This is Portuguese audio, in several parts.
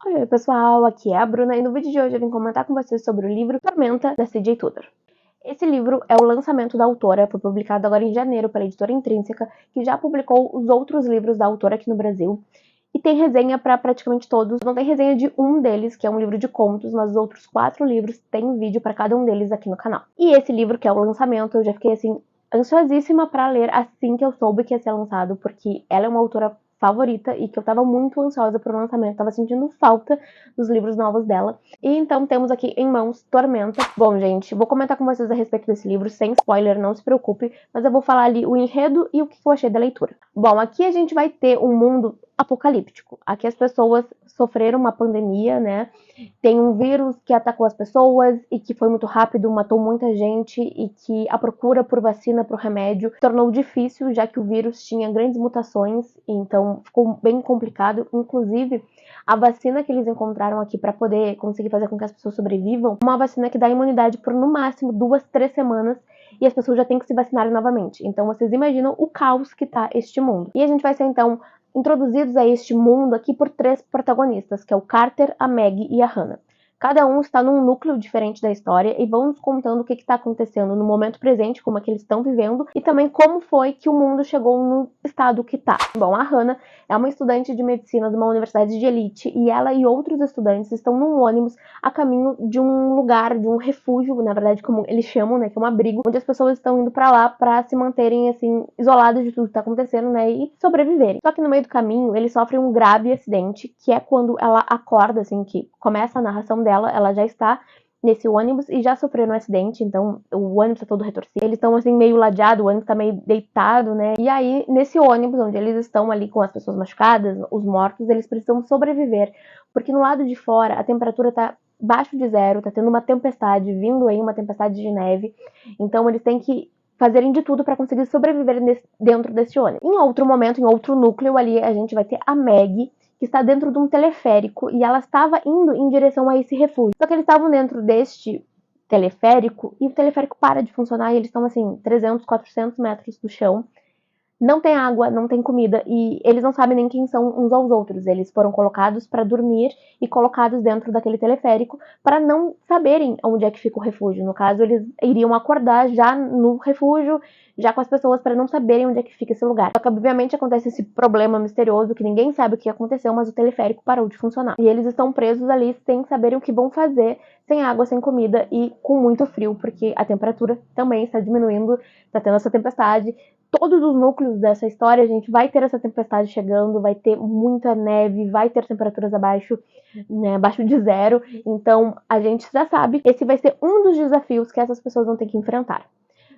Oi pessoal, aqui é a Bruna e no vídeo de hoje eu vim comentar com vocês sobre o livro Tormenta, da C.J. Tudor. Esse livro é o lançamento da autora, foi publicado agora em janeiro pela editora Intrínseca, que já publicou os outros livros da autora aqui no Brasil. E tem resenha para praticamente todos, não tem resenha de um deles, que é um livro de contos, mas os outros 4 livros tem vídeo para cada um deles aqui no canal. E esse livro, que é o lançamento, eu já fiquei assim, ansiosíssima para ler assim que eu soube que ia ser lançado, porque ela é uma autora favorita e que eu tava muito ansiosa pro lançamento, tava sentindo falta dos livros novos dela. E então temos aqui em mãos Tormenta. Bom, gente, vou comentar com vocês a respeito desse livro, sem spoiler, não se preocupe, mas eu vou falar ali o enredo e o que eu achei da leitura. Bom, aqui a gente vai ter um mundo apocalíptico. Aqui as pessoas sofreram uma pandemia, né? Tem um vírus que atacou as pessoas e que foi muito rápido, matou muita gente e que a procura por vacina, por remédio, tornou difícil, já que o vírus tinha grandes mutações, então ficou bem complicado. Inclusive, a vacina que eles encontraram aqui para poder conseguir fazer com que as pessoas sobrevivam, uma vacina que dá imunidade por no máximo 2, 3 semanas e as pessoas já têm que se vacinar novamente. Então vocês imaginam o caos que tá este mundo. E a gente vai ser então introduzidos a este mundo aqui por 3 protagonistas, que é o Carter, a Meg e a Hannah. Cada um está num núcleo diferente da história e vão nos contando o que está acontecendo no momento presente, como é que eles estão vivendo, e também como foi que o mundo chegou no estado que está. Bom, a Hannah é uma estudante de medicina de uma universidade de elite e ela e outros estudantes estão num ônibus a caminho de um lugar, de um refúgio, na verdade, como eles chamam, né, que é um abrigo, onde as pessoas estão indo para lá para se manterem, assim, isoladas de tudo que está acontecendo, né, e sobreviverem. Só que no meio do caminho, eles sofrem um grave acidente, que é quando ela acorda, assim, que começa a narração dela, ela já está nesse ônibus e já sofreu um acidente, então o ônibus tá todo retorcido, eles estão assim meio ladeado, o ônibus tá meio deitado, né, e aí nesse ônibus, onde eles estão ali com as pessoas machucadas, os mortos, eles precisam sobreviver, porque no lado de fora a temperatura tá abaixo de 0, tá tendo uma tempestade, vindo aí uma tempestade de neve, então eles têm que fazerem de tudo para conseguir sobreviver dentro desse ônibus. Em outro momento, em outro núcleo ali, a gente vai ter a Meg, que está dentro de um teleférico e ela estava indo em direção a esse refúgio. Só que eles estavam dentro deste teleférico e o teleférico para de funcionar e eles estão assim 300, 400 metros do chão. Não tem água, não tem comida e eles não sabem nem quem são uns aos outros. Eles foram colocados para dormir e colocados dentro daquele teleférico para não saberem onde é que fica o refúgio. No caso, eles iriam acordar já no refúgio, já com as pessoas, para não saberem onde é que fica esse lugar. Só que, obviamente, acontece esse problema misterioso que ninguém sabe o que aconteceu, mas o teleférico parou de funcionar. E eles estão presos ali sem saberem o que vão fazer, sem água, sem comida e com muito frio, porque a temperatura também está diminuindo, está tendo essa tempestade. Todos os núcleos dessa história, a gente vai ter essa tempestade chegando, vai ter muita neve, vai ter temperaturas abaixo, né, abaixo de 0. Então, a gente já sabe que esse vai ser um dos desafios que essas pessoas vão ter que enfrentar.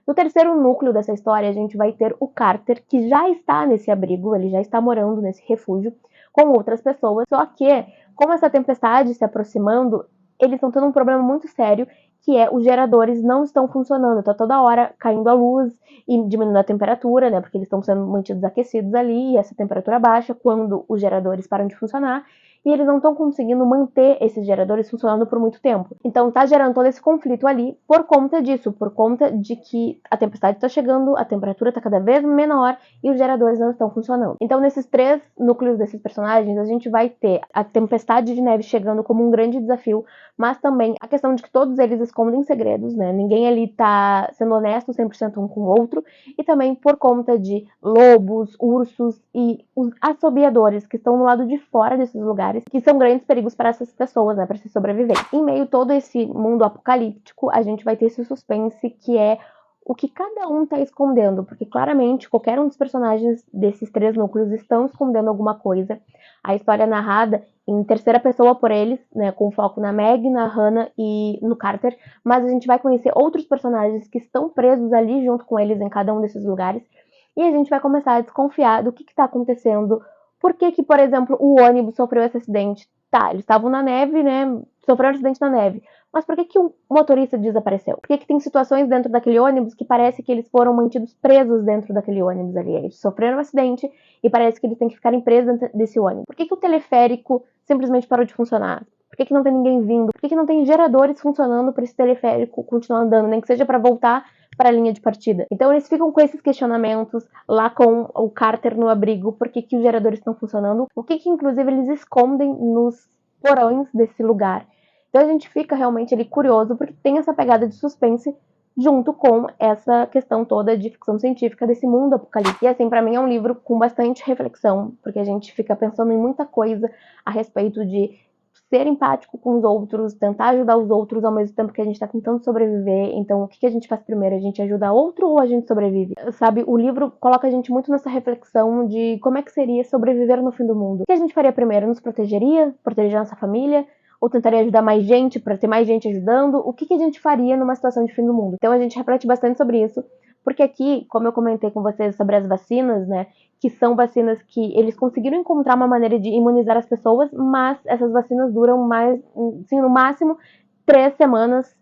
No terceiro núcleo dessa história, a gente vai ter o Carter, que já está nesse abrigo, ele já está morando nesse refúgio com outras pessoas, só que, com essa tempestade se aproximando, eles estão tendo um problema muito sério, que é os geradores não estão funcionando, tá toda hora caindo a luz e diminuindo a temperatura, né, porque eles estão sendo mantidos aquecidos ali e essa temperatura baixa quando os geradores param de funcionar e eles não estão conseguindo manter esses geradores funcionando por muito tempo. Então tá gerando todo esse conflito ali por conta disso, por conta de que a tempestade está chegando, a temperatura está cada vez menor e os geradores não estão funcionando. Então nesses 3 núcleos desses personagens a gente vai ter a tempestade de neve chegando como um grande desafio, mas também a questão de que todos eles escondem segredos, né? Ninguém ali tá sendo honesto 100% um com o outro, e também por conta de lobos, ursos e os assobiadores que estão no lado de fora desses lugares, que são grandes perigos para essas pessoas, né, para se sobreviver. Em meio a todo esse mundo apocalíptico, a gente vai ter esse suspense que é o que cada um tá escondendo, porque claramente qualquer um dos personagens desses 3 núcleos estão escondendo alguma coisa. A história é narrada em terceira pessoa por eles, né, com foco na Meg, na Hannah e no Carter, mas a gente vai conhecer outros personagens que estão presos ali junto com eles em cada um desses lugares, e a gente vai começar a desconfiar do que está acontecendo, por que, por exemplo, o ônibus sofreu esse acidente. Tá, eles estavam na neve, né, sofreram um acidente na neve, mas por que o motorista desapareceu? Por que tem situações dentro daquele ônibus que parece que eles foram mantidos presos dentro daquele ônibus ali? Eles sofreram um acidente e parece que eles têm que ficarem presos dentro desse ônibus. Por que o teleférico simplesmente parou de funcionar? Por que não tem ninguém vindo? Por que não tem geradores funcionando para esse teleférico continuar andando, nem que seja para voltar para a linha de partida? Então eles ficam com esses questionamentos lá com o Carter no abrigo, por que os geradores estão funcionando, o que inclusive eles escondem nos porões desse lugar. Então a gente fica realmente ali curioso, porque tem essa pegada de suspense junto com essa questão toda de ficção científica desse mundo apocalíptico. E assim, pra mim é um livro com bastante reflexão, porque a gente fica pensando em muita coisa a respeito de ser empático com os outros, tentar ajudar os outros ao mesmo tempo que a gente tá tentando sobreviver. Então, o que a gente faz primeiro? A gente ajuda outro ou a gente sobrevive? Sabe, o livro coloca a gente muito nessa reflexão de como é que seria sobreviver no fim do mundo. O que a gente faria primeiro? Nos protegeria? Proteger a nossa família? Ou tentaria ajudar mais gente, para ter mais gente ajudando? O que a gente faria numa situação de fim do mundo? Então a gente reflete bastante sobre isso, porque aqui, como eu comentei com vocês sobre as vacinas, né, que são vacinas que eles conseguiram encontrar uma maneira de imunizar as pessoas, mas essas vacinas duram mais, assim, no máximo 3 semanas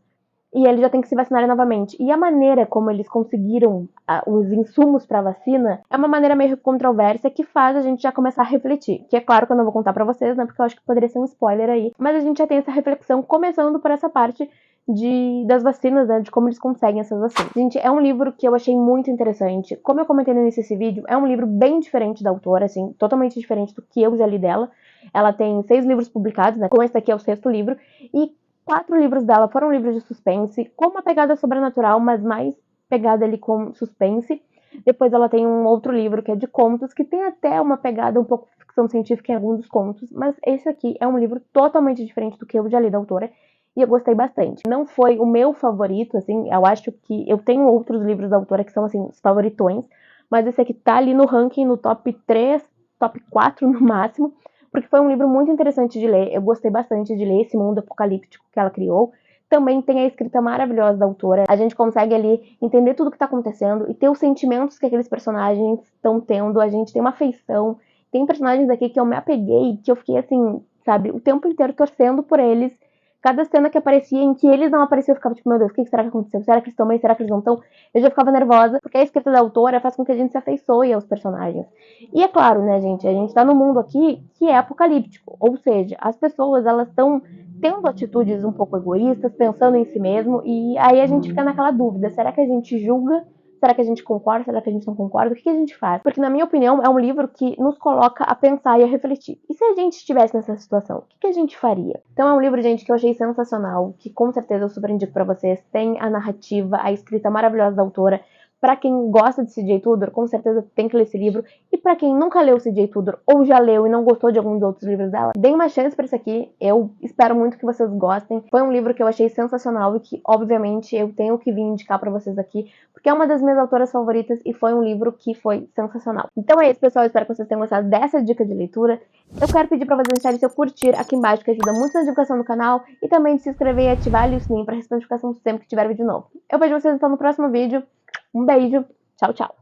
e eles já têm que se vacinar novamente. E a maneira como eles conseguiram os insumos para a vacina é uma maneira meio controversa que faz a gente já começar a refletir. Que é claro que eu não vou contar para vocês, né, porque eu acho que poderia ser um spoiler aí, mas a gente já tem essa reflexão começando por essa parte das vacinas, né, de como eles conseguem essas vacinas. Gente, é um livro que eu achei muito interessante. Como eu comentei no início desse vídeo, é um livro bem diferente da autora, assim, totalmente diferente do que eu já li dela. Ela tem 6 livros publicados, né, como esse aqui é o 6º livro, e 4 livros dela foram livros de suspense, com uma pegada sobrenatural, mas mais pegada ali com suspense. Depois ela tem um outro livro que é de contos, que tem até uma pegada um pouco ficção científica em alguns dos contos, mas esse aqui é um livro totalmente diferente do que eu já li da autora, e eu gostei bastante. Não foi o meu favorito, assim, eu acho que eu tenho outros livros da autora que são, assim, os favoritões, mas esse aqui tá ali no ranking, no top 3, top 4 no máximo, porque foi um livro muito interessante de ler. Eu gostei bastante de ler esse mundo apocalíptico que ela criou. Também tem a escrita maravilhosa da autora. A gente consegue ali entender tudo o que está acontecendo e ter os sentimentos que aqueles personagens estão tendo. A gente tem uma afeição. Tem personagens aqui que eu me apeguei, que eu fiquei assim, sabe, o tempo inteiro torcendo por eles. Cada cena que aparecia em que eles não apareciam, eu ficava tipo, meu Deus, o que será que aconteceu? Será que eles estão bem? Será que eles não estão? Eu já ficava nervosa, porque a escrita da autora faz com que a gente se afeiçoe aos personagens. E é claro, né, gente, a gente tá num mundo aqui que é apocalíptico, ou seja, as pessoas, elas estão tendo atitudes um pouco egoístas, pensando em si mesmo, e aí a gente fica naquela dúvida, será que a gente julga? Será que a gente concorda? Será que a gente não concorda? O que a gente faz? Porque, na minha opinião, é um livro que nos coloca a pensar e a refletir. E se a gente estivesse nessa situação, o que a gente faria? Então, é um livro, gente, que eu achei sensacional, que com certeza eu super indico pra vocês. Tem a narrativa, a escrita maravilhosa da autora. Pra quem gosta de C.J. Tudor, com certeza tem que ler esse livro. E pra quem nunca leu C.J. Tudor, ou já leu e não gostou de algum dos outros livros dela, deem uma chance pra esse aqui. Eu espero muito que vocês gostem. Foi um livro que eu achei sensacional e que, obviamente, eu tenho que vir indicar pra vocês aqui, porque é uma das minhas autoras favoritas e foi um livro que foi sensacional. Então é isso, pessoal. Eu espero que vocês tenham gostado dessa dica de leitura. Eu quero pedir pra vocês deixarem seu curtir aqui embaixo, que ajuda muito na divulgação do canal, e também de se inscrever e ativar ali o sininho pra receber notificação sempre que tiver vídeo novo. Eu vejo vocês então no próximo vídeo. Um beijo, tchau, tchau!